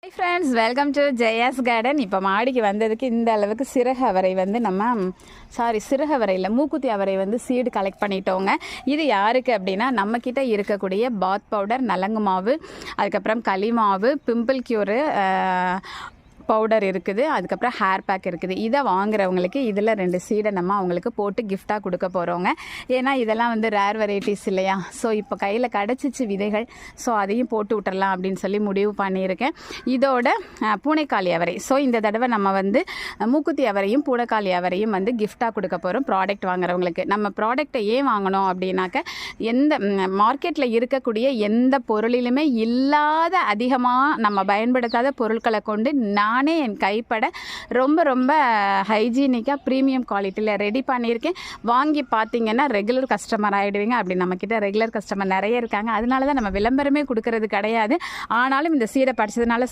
Hi friends, welcome to Jaya's garden. இப்போ மாடிக்கு வந்ததுக்கு இந்த அளவுக்கு சிறகு அவரை வந்து சிறகு அவரை இல்லை, மூக்குத்தி அவரை வந்து சீடு கலெக்ட் பண்ணிட்டோங்க. இது யாருக்கு அப்படின்னா, நம்மக்கிட்ட இருக்கக்கூடிய பாத் பவுடர், நலங்கு மாவு, அதுக்கப்புறம் களி மாவு, பிம்பிள் க்யூரு பவுடர் இருக்குது, அதுக்கப்புறம் ஹேர் பேக் இருக்குது. இதை வாங்குறவங்களுக்கு இதில் 2 சீடை நம்ம அவங்களுக்கு போட்டு கிஃப்டாக கொடுக்க போகிறோங்க. ஏன்னா இதெல்லாம் வந்து ரேர் வெரைட்டிஸ் இல்லையா. ஸோ இப்போ கையில் கிடச்சிச்சு விதைகள், ஸோ அதையும் போட்டு விட்டுறலாம் அப்படின்னு சொல்லி முடிவு பண்ணியிருக்கேன். இதோட பூனைக்காளி அவரை, ஸோ இந்த தடவை நம்ம வந்து மூக்குத்தி அவரையும் பூனைக்காளி அவரையும் வந்து கிஃப்டாக கொடுக்க போகிறோம் ப்ராடக்ட் வாங்குறவங்களுக்கு. நம்ம ப்ராடக்டை ஏன் வாங்கணும் அப்படின்னாக்க, எந்த மார்க்கெட்டில் இருக்கக்கூடிய எந்த பொருளிலுமே இல்லாத அதிகமாக நம்ம பயன்படுத்தாத பொருட்களை கொண்டு நானே என் கைப்பட ரொம்ப ரொம்ப ஹைஜீனிக்காக ப்ரீமியம் குவாலிட்டியில் ரெடி பண்ணியிருக்கேன். வாங்கி பார்த்தீங்கன்னா ரெகுலர் கஸ்டமர் ஆகிடுவீங்க. அப்படி நம்மக்கிட்ட ரெகுலர் கஸ்டமர் நிறைய இருக்காங்க. அதனால தான் நம்ம விளம்பரமே கொடுக்கறது கிடையாது. ஆனாலும் இந்த சீடை படித்ததுனால